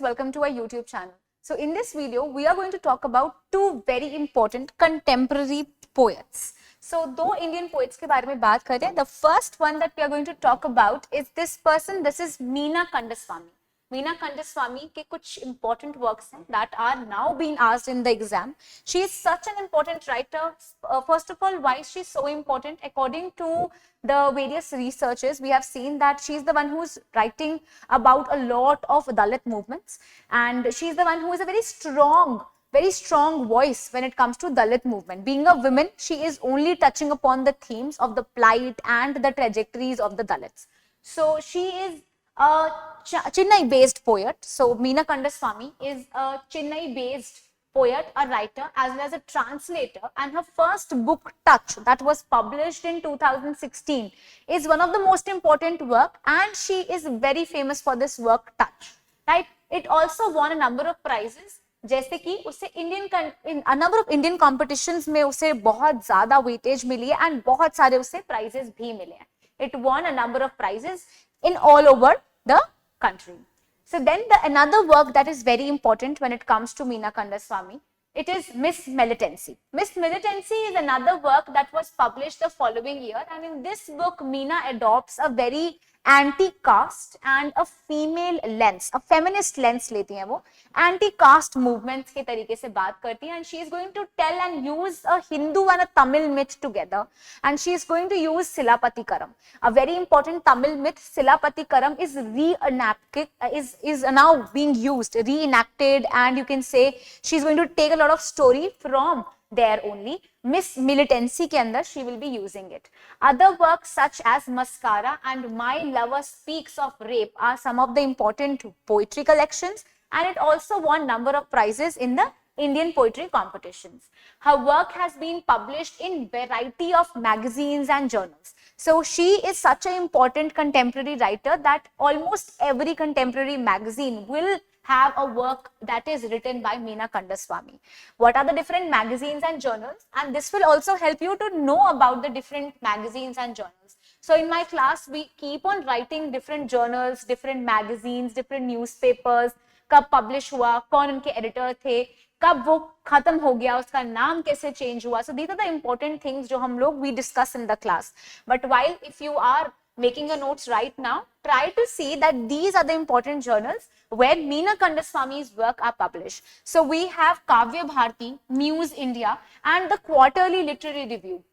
welcome to our YouTube channel. So in this video, we are going to talk about two very important contemporary poets. So दो Indian poets के बारे में बात करें. The first one that we are going to talk about is this person. This is Meena Kandasamy. Meena Kandasamy के कुछ important works हैं that are now being asked in the exam. She is such an important writer. First of all, why is she so important? According to the various researchers, we have seen that she is the one who is writing about a lot of Dalit movements, and she is the one who is a very strong voice when it comes to Dalit movement. Being a woman, she is only touching upon the themes of the plight and the trajectories of the Dalits. So she is a Chennai-based poet. So Meena Kandasamy is a Chennai-based poet, a writer, as well as a translator, and her first book, Touch, that was published in 2016, is one of the most important work, and she is very famous for this work, Touch. Right? It also won a number of prizes. जैसे कि उसे a number of Indian competitions में उसे बहुत ज़्यादा weightage मिली है and बहुत सारे उसे prizes भी मिले हैं. It won a number of prizes in all over the country. So then another work that is very important when it comes to Meena Kandasamy, it is Miss Militancy. Miss Militancy is another work that was published the following year, and in this book Meena adopts a very anti-caste and a female lens, a feminist lens लेती हैं वो, anti-caste movements के तरीके से बात करती हैं, and she is going to tell and use a Hindu and a Tamil myth together, and she is going to use Silapatikaram, a very important Tamil myth. Silapatikaram is reenacted, is now being used, reenacted, and you can say she is going to take a lot of story from there only. Miss Militancy के अंदर she will be using it. Other works such as Mascara and My Lover Speaks of Rape are some of the important poetry collections, and it also won number of prizes in the Indian poetry competitions. Her work has been published in variety of magazines and journals. So she is such an important contemporary writer that almost every contemporary magazine will have a work that is written by Meena Kandasamy. What are the different magazines and journals? And this will also help you to know about the different magazines and journals. So in my class, we keep on writing different journals, different magazines, different newspapers, कब publish हुआ, कौन उनके editor थे, कब वो खत्म हो गया, उसका नाम कैसे change हुआ. So these are the important things जो हम लोग we discuss in the class. But while if you are making your notes right now, try to see that these are the important journals where Meena Kandasamy's work are published. So we have Kavya Bharati, Muse India, and the Quarterly Literary Review.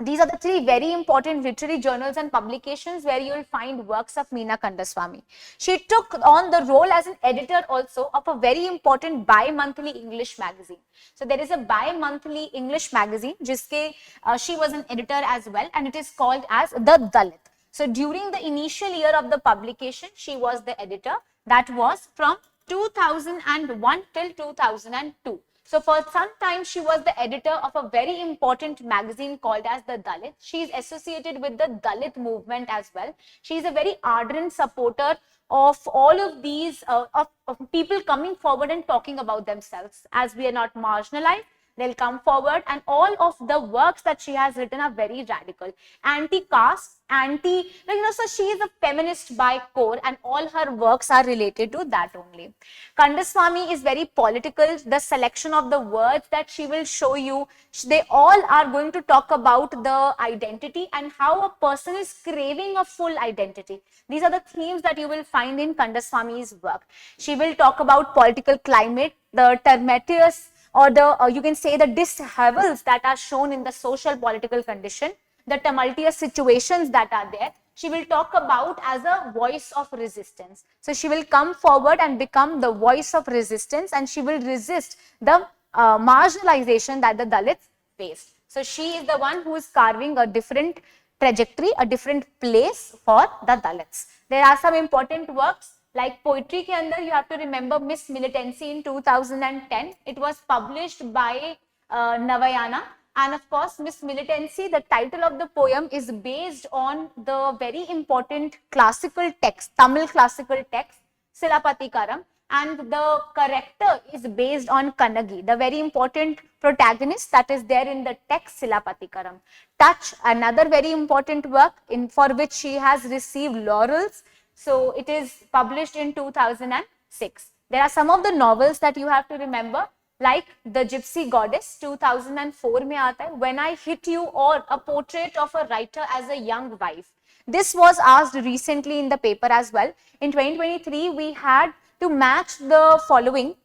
These are the three very important literary journals and publications where you will find works of Meena Kandasamy. She took on the role as an editor also of a very important bi-monthly English magazine. So there is a bi-monthly English magazine, jiske she was an editor as well, and it is called as The Dalit. So during the initial year of the publication, she was the editor. That was from 2001 till 2002. So for some time, she was the editor of a very important magazine called as The Dalit. She is associated with the Dalit movement as well. She is a very ardent supporter of all of these, of people coming forward and talking about themselves. As we are not marginalized, they'll come forward, and all of the works that she has written are very radical, anti-caste, so she is a feminist by core, and all her works are related to that only. Kandasamy is very political. The selection of the words that she will show you, they all are going to talk about the identity and how a person is craving a full identity. These are the themes that you will find in Kandasamy's work. She will talk about political climate, the tumultuous, or the you can say the dishavels that are shown in the social political condition, the tumultuous situations that are there. She will talk about as a voice of resistance. So she will come forward and become the voice of resistance, and she will resist the marginalization that the Dalits face. So she is the one who is carving a different trajectory, a different place for the Dalits. There are some important works. Like poetry के अंदर you have to remember Miss Militancy in 2010. It was published by Navayana, and of course Miss Militancy, the title of the poem is based on the very important classical text, Tamil classical text, Silapatikaram, and the character is based on Kannagi, the very important protagonist that is there in the text Silapatikaram. Touch, another very important work for which she has received laurels. So it is published in 2006. There are some of the novels that you have to remember, like The Gypsy Goddess 2004 में आता है, When I Hit You, or A Portrait of a Writer as a Young Wife. This was asked recently in the paper as well. In 2023, we had to match the following.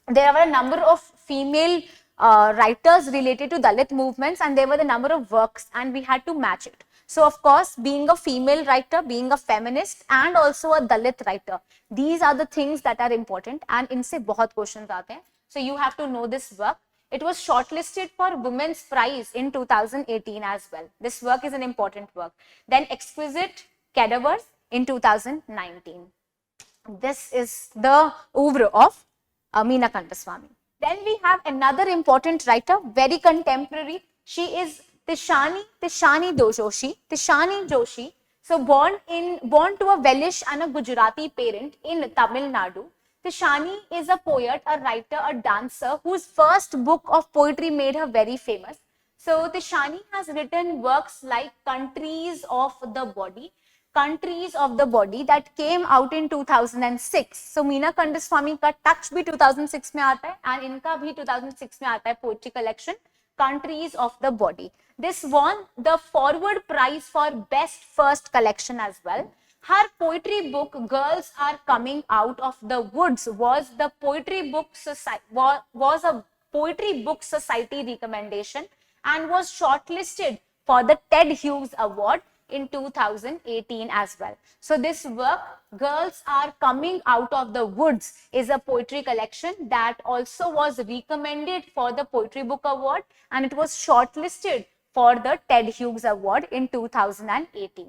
There were a number of female writers related to Dalit movements, and there were the number of works, and we had to match it. So of course, being a female writer, being a feminist, and also a Dalit writer, these are the things that are important, and इनसे बहुत questions आते हैं. So you have to know this work. It was shortlisted for Women's Prize in 2018 as well. This work is an important work. Then Exquisite Cadavers in 2019. This is the oeuvre of Meena Kandasamy. Then we have another important writer, very contemporary. She is Tishani Doshi. Tishani Doshi. So born to a Welsh and a Gujarati parent in Tamil Nadu. Tishani is a poet, a writer, a dancer whose first book of poetry made her very famous. So Tishani has written works like Countries of the Body that came out in 2006. So Meena Kandasamy का Touch भी 2006 में आता है, and इनका भी 2006 में आता है poetry collection Countries of the Body. This won the Forward Prize for Best First Collection as well. Her poetry book Girls Are Coming Out of the Woods was a Poetry Book Society recommendation and was shortlisted for the Ted Hughes Award in 2018 as well. So this work, Girls Are Coming Out of the Woods, is a poetry collection that also was recommended for the Poetry Book Award, and it was shortlisted for the Ted Hughes Award in 2018.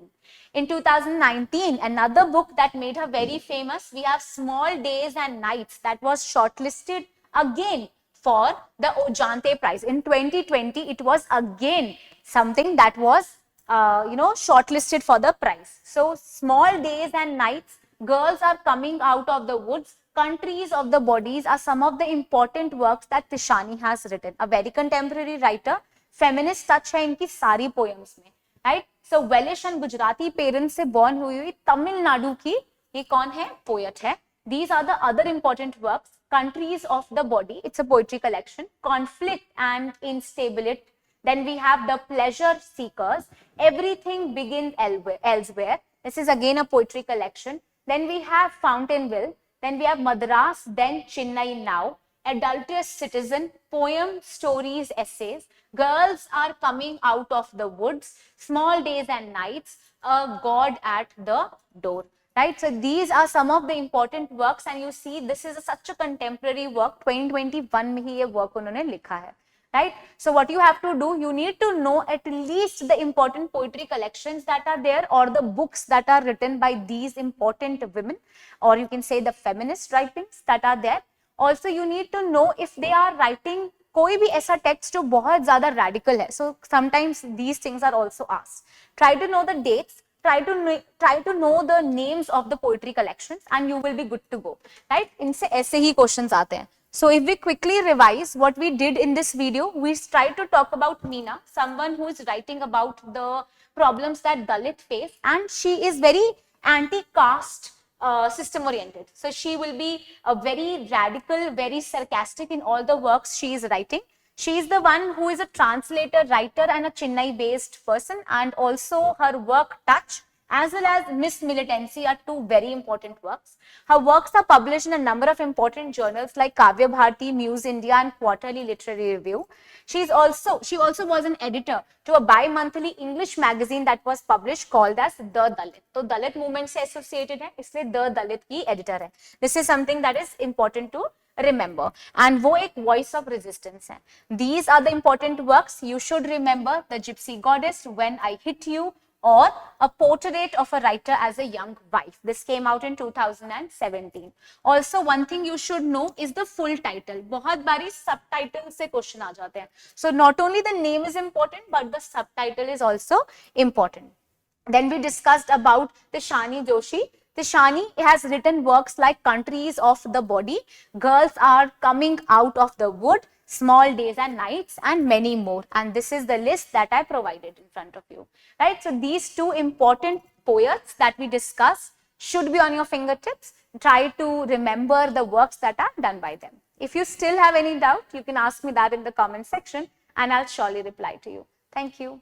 In 2019, another book that made her very famous, we have Small Days and Nights, that was shortlisted again for the Ojante Prize. In 2020, it was again something that was shortlisted for the prize. So Small Days and Nights, Girls Are Coming Out of the Woods, Countries of the Bodies are some of the important works that Tishani has written. A very contemporary writer, feminist touch है इनकी सारी poems में, right? So Welsh and Gujarati parents से born हुई हुई तमिलनाडु की ये कौन है? Poet है. These are the other important works. Countries of the Body, it's a poetry collection. Conflict and Instability. Then we have The Pleasure Seekers, Everything Begins Elsewhere. This is again a poetry collection. Then we have Fountainville. Then we have Madras, then Chennai Now, Adulterous Citizen, Poem, Stories, Essays, Girls Are Coming Out of the Woods, Small Days and Nights, A God at the Door. Right, so these are some of the important works, and you see this is such a contemporary work. 2021 में ही ये work उन्होंने लिखा है. Right, so what you have to do, you need to know at least the important poetry collections that are there, or the books that are written by these important women, or you can say the feminist writings that are there. Also you need to know if they are writing कोई भी ऐसा text जो बहुत ज़्यादा radical है. So sometimes these things are also asked. Try to know the dates. Try to know the names of the poetry collections, and you will be good to go. Right? इनसे ऐसे ही questions आते हैं. So if we quickly revise what we did in this video, we tried to talk about Meena, someone who is writing about the problems that Dalit face, and she is very anti-caste system oriented. So she will be a very radical, very sarcastic in all the works she is writing. She is the one who is a translator, writer, and a Chennai based person, and also her work Touch as well as Miss Militancy are two very important works. Her works are published in a number of important journals like Kavya Bharati, Muse India, and Quarterly Literary Review. She also was an editor to a bi-monthly English magazine that was published called as The Dalit. So Dalit movement से associated है, इसलिए The Dalit की editor है. This is something that is important to remember, and वो एक voice of resistance है. These are the important works you should remember: The Gypsy Goddess, When I Hit You, or A Portrait of a Writer as a Young Wife. This came out in 2017. Also, one thing you should know is the full title. बहुत बारी subtitle से question आ जाते हैं. So not only the name is important, but the subtitle is also important. Then we discussed about Tishani Doshi. Tishani has written works like Countries of the Body, Girls Are Coming Out of the Wood, Small Days and Nights, and many more. And this is the list that I provided in front of you. Right? So these two important poets that we discussed, should be on your fingertips. Try to remember the works that are done by them. If you still have any doubt, you can ask me that in the comment section and I'll surely reply to you. Thank you.